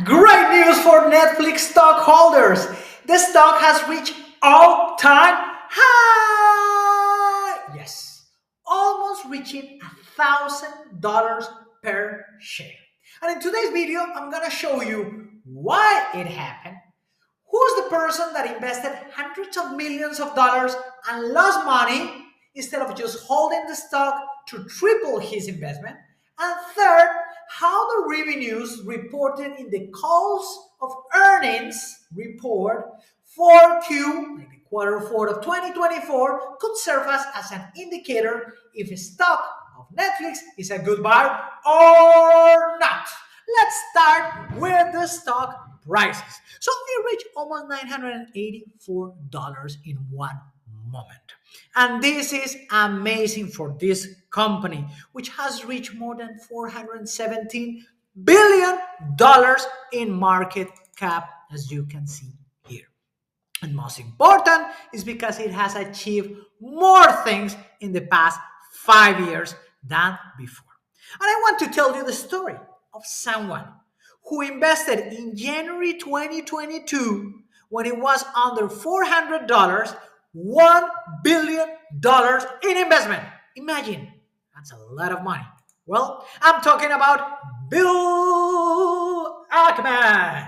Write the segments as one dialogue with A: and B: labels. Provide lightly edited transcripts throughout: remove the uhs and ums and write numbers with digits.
A: Great news for Netflix stockholders. The stock has reached all-time high. Yes, almost reaching $1,000 per share. And in today's video, I'm gonna show you why it happened. Who's the person that invested hundreds of millions of dollars and lost money instead of just holding the stock to triple his investment? And third, how the revenues reported in the calls of earnings report for Q, like the quarter four of 2024, could serve us as an indicator if a stock of Netflix is a good buy or not. Let's start with the stock prices. So it reached almost $984 in one moment. And this is amazing for this company, which has reached more than $417 billion in market cap, as you can see here. And most important is because it has achieved more things in the past 5 years than before. And I want to tell you the story of someone who invested in January 2022 when it was under $400, $1 billion in investment. Imagine, that's a lot of money. Well, I'm talking about Bill Ackman,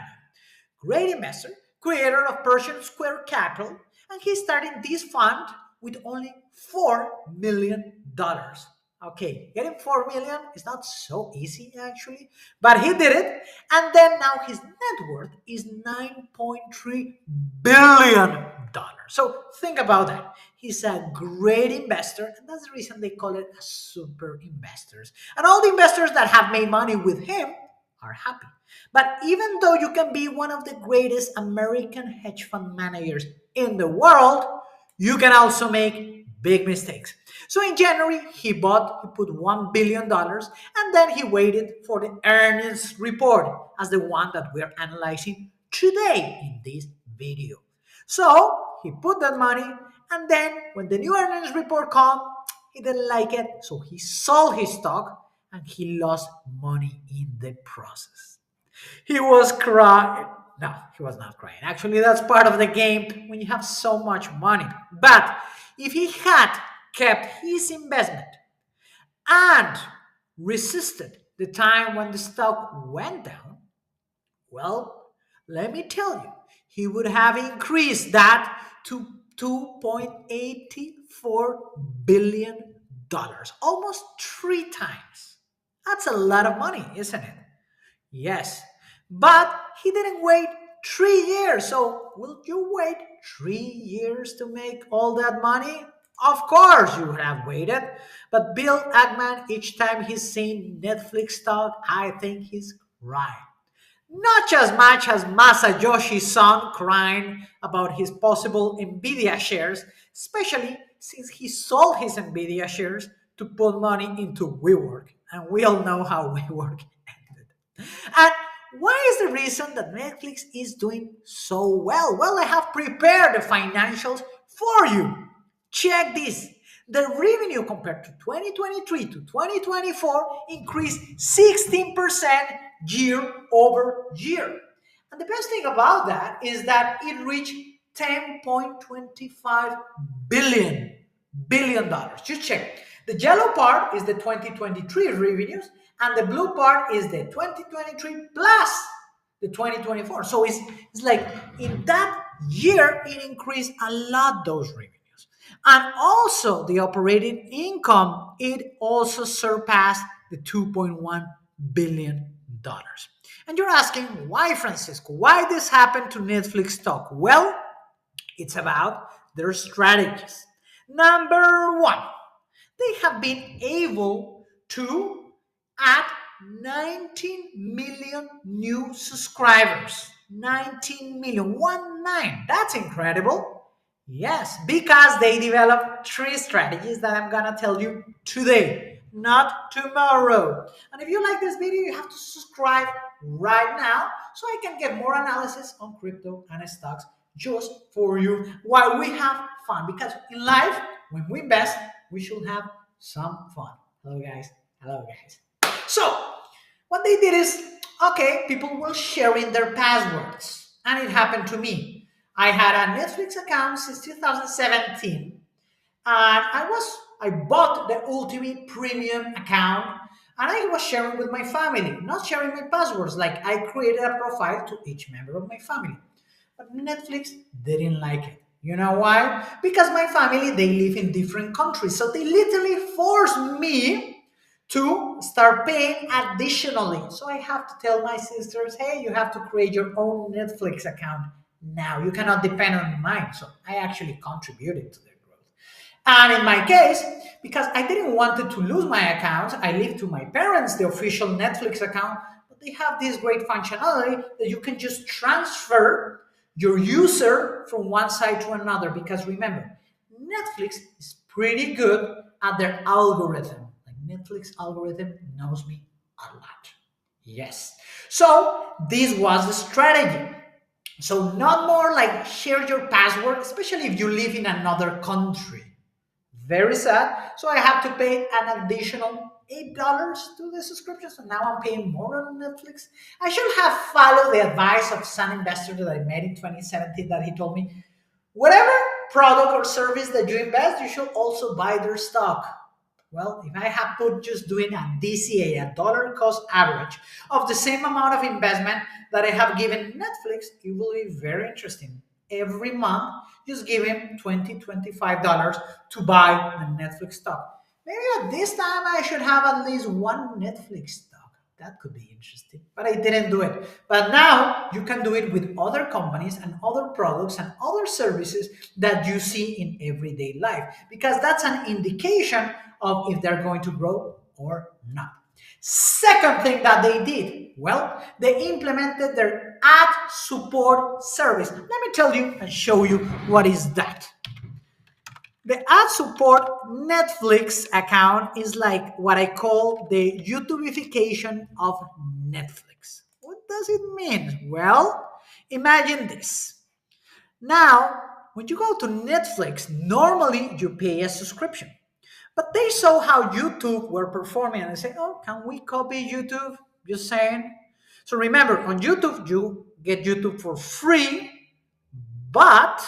A: great investor, creator of Pershing Square Capital, and he started this fund with only $4 million. Okay, getting 4 million is not so easy actually, but he did it. And then now his net worth is $9.3 billion. So think about that. He's a great investor, and that's the reason they call it a super investors. And all the investors that have made money with him are happy. But even though you can be one of the greatest American hedge fund managers in the world, you can also make big mistakes. So in January, he put $1 billion, and then he waited for the earnings report as the one that we're analyzing today in this video. So he put that money, and then when the new earnings report came, he didn't like it, so he sold his stock and he lost money in the process. He was crying. No, he was not crying. Actually, that's part of the game when you have so much money. But if he had kept his investment and resisted the time when the stock went down, well, let me tell you, he would have increased that to $2.84 billion, almost 3 times. That's a lot of money, isn't it? Yes, but he didn't wait 3 years. So, will you wait 3 years to make all that money? Of course, you would have waited. But Bill Ackman, each time he's seen Netflix stock, I think he's right. Not as much as Masayoshi's son crying about his possible Nvidia shares, especially since he sold his Nvidia shares to put money into WeWork. And we all know how WeWork ended. And why is the reason that Netflix is doing so well? Well, I have prepared the financials for you. Check this. The revenue compared to 2023 to 2024 increased 16% year over year. And the best thing about that is that it reached $10.25 billion dollars. Just check. The yellow part is the 2023 revenues, and the blue part is the 2023 plus the 2024. So it's like in that year, it increased a lot, those revenues. And also the operating income, it also surpassed the $2.1 billion. And you're asking, why, Francisco? Why this happened to Netflix stock? Well, it's about their strategies. Number one, they have been able to add 19 million new subscribers. 19 million, 1 9. That's incredible. Yes, because they developed 3 strategies that I'm gonna tell you today, not tomorrow. And if you like this video, you have to subscribe right now so I can get more analysis on crypto and stocks just for you while we have fun. Because in life, when we invest, we should have some fun. Hello, guys. Hello, guys. So, what they did is Okay, people were sharing their passwords, and it happened to me. I had a Netflix account since 2017, and I bought the ultimate premium account, and I was sharing with my family, not sharing my passwords. Like I created a profile to each member of my family. But Netflix didn't like it. You know why? Because my family, they live in different countries. So they literally forced me to start paying additionally. So I have to tell my sisters, hey, you have to create your own Netflix account now. You cannot depend on mine. So I actually contributed to their growth. And in my case, because I didn't want to lose my account, I leave to my parents the official Netflix account, but they have this great functionality that you can just transfer your user from one side to another. Because remember, Netflix is pretty good at their algorithm. Like Netflix algorithm knows me a lot. Yes. So this was the strategy. So not more like share your password, especially if you live in another country. Very sad. So I have to pay an additional $8 to the subscription. So now I'm paying more on Netflix. I should have followed the advice of some investor that I met in 2017 that he told me, whatever product or service that you invest, you should also buy their stock. Well, if I have put just doing a DCA, a dollar cost average of the same amount of investment that I have given Netflix, it will be very interesting. Every month, just give him $25 to buy the Netflix stock. Maybe at this time I should have at least one Netflix stock. That could be interesting. But I didn't do it. But now you can do it with other companies and other products and other services that you see in everyday life because that's an indication of if they're going to grow or not. Second thing that they did, well, they implemented their ad support service. Let me tell you and show you what is that. The ad support Netflix account is like what I call the YouTubeification of Netflix. What does it mean? Well, imagine this. Now, when you go to Netflix, normally you pay a subscription. But they saw how YouTube were performing and they say, oh, can we copy YouTube? Just saying. So remember, on YouTube, you get YouTube for free, but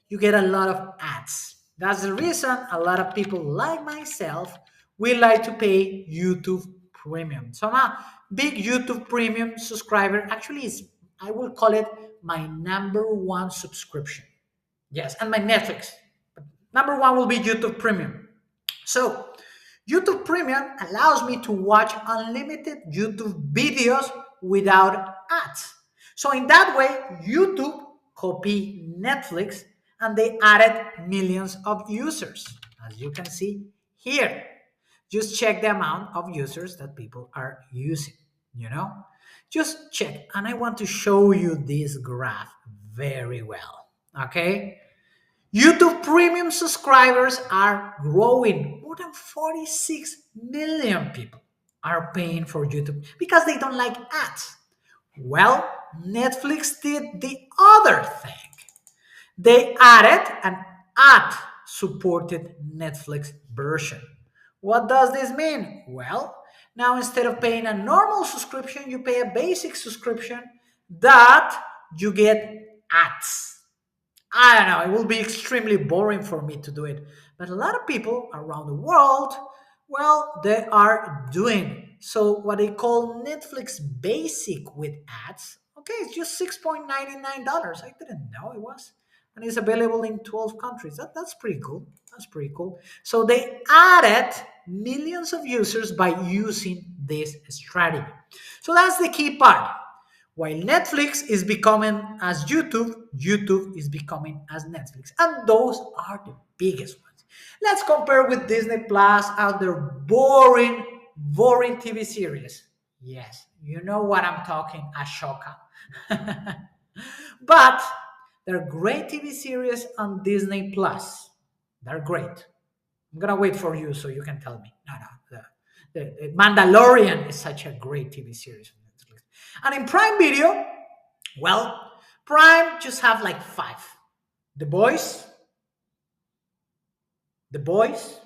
A: you get a lot of ads. That's the reason a lot of people like myself, we like to pay YouTube Premium. So I'm a big YouTube Premium subscriber. Actually, I will call it my number one subscription. Yes, and my Netflix. But number one will be YouTube Premium. So YouTube Premium allows me to watch unlimited YouTube videos without ads. So in that way, YouTube copied Netflix and they added millions of users, as you can see here. Just check the amount of users that people are using, you know? Just check. And I want to show you this graph very well, okay? YouTube Premium subscribers are growing. More than 46 million people are paying for YouTube because they don't like ads. Well, Netflix did the other thing. They added an ad supported Netflix version. What does this mean? Well, now instead of paying a normal subscription, you pay a basic subscription that you get ads. I don't know, it will be extremely boring for me to do it. But a lot of people around the world, well, they are doing. So what they call Netflix Basic with ads, okay, it's just $6.99. I didn't know it was. And it's available in 12 countries. That's pretty cool. That's pretty cool. So they added millions of users by using this strategy. So that's the key part. While Netflix is becoming as YouTube, YouTube is becoming as Netflix. And those are the biggest ones. Let's compare with Disney Plus and their boring TV series. Yes, you know what I'm talking, Ashoka. But they're great TV series on Disney Plus. They're great. I'm gonna wait for you so you can tell me. No, no. The Mandalorian is such a great TV series on Netflix. And in Prime Video, well, Prime just have like five. The Boys, The Boys,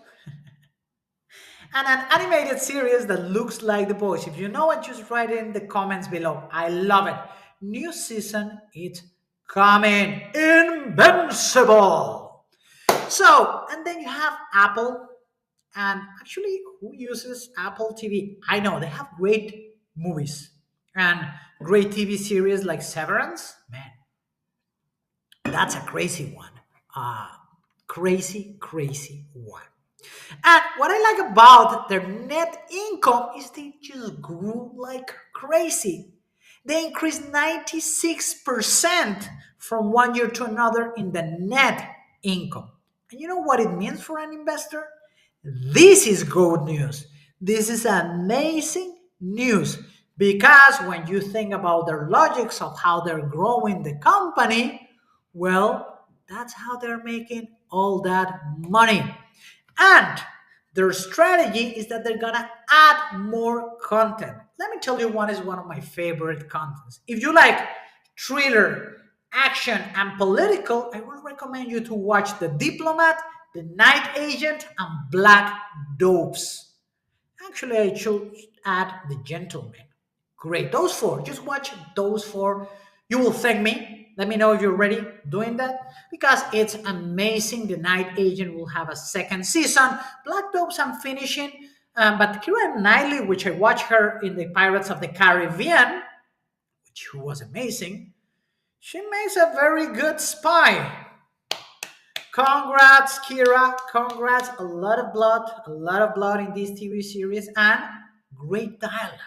A: And an animated series that looks like The Boys. If you know it, just write it in the comments below. I love it. New season, it's coming. Invincible. So, and then you have Apple. And actually, who uses Apple TV? I know they have great movies and great TV series like Severance. Man, that's a crazy one. Uh, crazy one. And what I like about their net income is they just grew like crazy. They increased 96% from one year to another in the net income. And you know what it means for an investor? This is good news. This is amazing news because when you think about their logics of how they're growing the company, well, that's how they're making all that money. And their strategy is that they're gonna add more content. Let me tell you one is one of my favorite contents. If you like thriller, action, and political, I will recommend you to watch The Diplomat, The Night Agent, and Black Dopes. Actually, I should add The Gentleman. Great. Those four. Just watch those four. You will thank me. Let me know if you're ready doing that because it's amazing. The Night Agent will have a second season. Black Dopes, I'm finishing. But Kira Knightley, which I watched her in the Pirates of the Caribbean, which was amazing, she makes a very good spy. Congrats, Kira. Congrats. A lot of blood in this TV series, and great dialogue.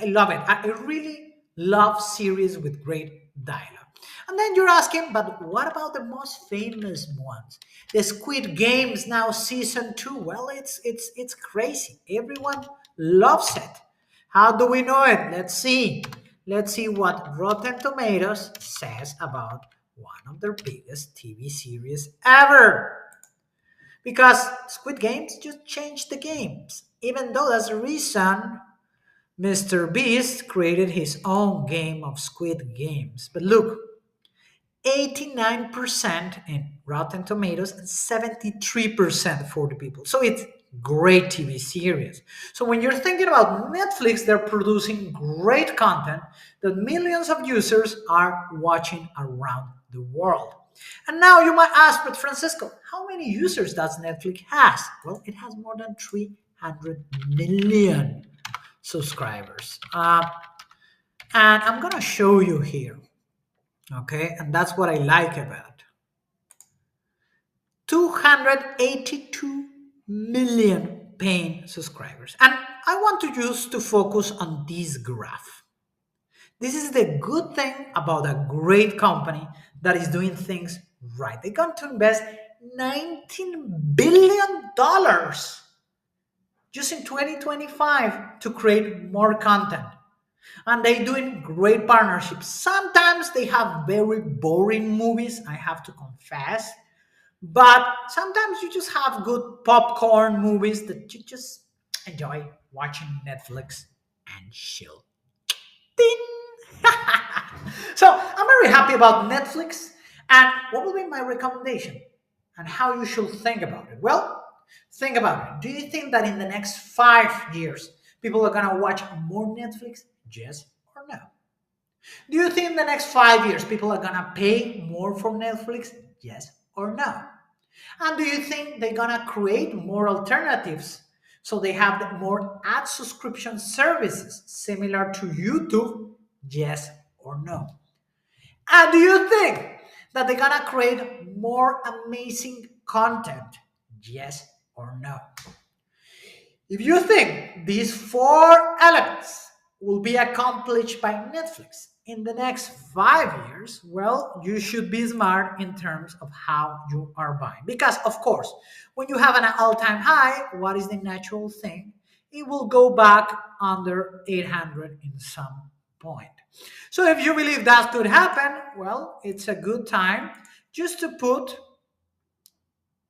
A: I love it. I really love series with great dialogue. And then you're asking, but what about the most famous ones? The Squid Games now season 2. Well, it's crazy. Everyone loves it. How do we know it? Let's see. Let's see what Rotten Tomatoes says about one of their biggest TV series ever. Because Squid Games just changed the games. Even though that's the reason Mr. Beast created his own game of Squid Games. But look, 89% in Rotten Tomatoes and 73% for the people. So it's great TV series. So when you're thinking about Netflix, they're producing great content that millions of users are watching around the world. And now you might ask, but Francisco, how many users does Netflix has? Well, it has more than 300 million subscribers. And I'm going to show you here. Okay, and that's what I like about 282 million paying subscribers. And I want to just to focus on this graph. This is the good thing about a great company that is doing things right. They're going to invest $19 billion just in 2025 to create more content. And they doing great partnerships. Sometimes they have very boring movies, I have to confess, but sometimes you just have good popcorn movies that you just enjoy watching Netflix and chill. Ding! So I'm very happy about Netflix. And what will be my recommendation and how you should think about it? Well, think about it. Do you think that in the next 5 years people are gonna watch more Netflix? Yes or no? Do you think in the next 5 years people are gonna pay more for Netflix? Yes or no? And do you think they're gonna create more alternatives so they have more ad subscription services similar to YouTube? Yes or no? And do you think that they're gonna create more amazing content? Yes or no? If you think these four elements will be accomplished by Netflix in the next 5 years, well, you should be smart in terms of how you are buying. Because, of course, when you have an all time high, what is the natural thing? It will go back under 800 in some point. So, if you believe that could happen, well, it's a good time just to put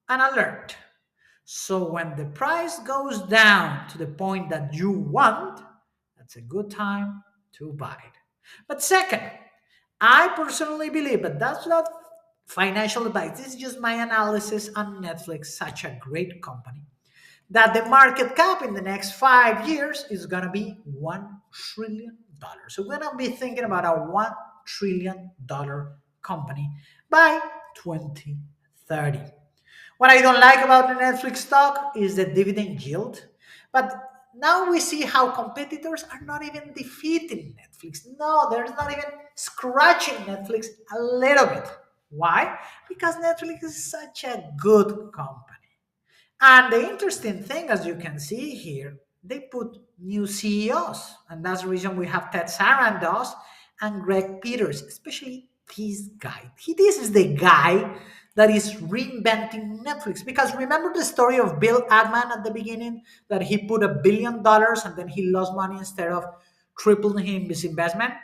A: an alert. So when the price goes down to the point that you want, that's a good time to buy it. But second, I personally believe, but that's not financial advice, this is just my analysis on Netflix, such a great company, that the market cap in the next 5 years is going to be $1 trillion. So we're going to be thinking about a $1 trillion company by 2030. What I don't like about the Netflix stock is the dividend yield. But now we see how competitors are not even defeating Netflix. No, they're not even scratching Netflix a little bit. Why? Because Netflix is such a good company. And the interesting thing, as you can see here, they put new CEOs. And that's the reason we have Ted Sarandos and Greg Peters, especially this guy. This is the guy that is reinventing Netflix. Because remember the story of Bill Ackman at the beginning, that he put $1 billion and then he lost money instead of tripling his investment?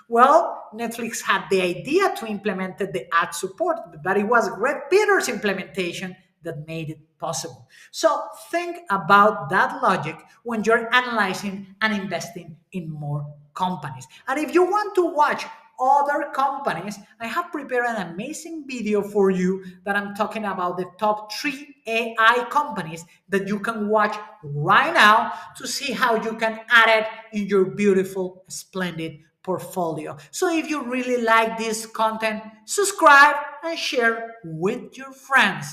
A: Well, Netflix had the idea to implement the ad support, but it was Greg Peters' implementation that made it possible. So think about that logic when you're analyzing and investing in more companies. And if you want to watch other companies, I have prepared an amazing video for you that I'm talking about the top 3 AI companies that you can watch right now to see how you can add it in your beautiful, splendid portfolio. So if you really like this content, subscribe and share with your friends.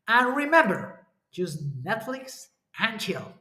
A: And remember, use Netflix and chill.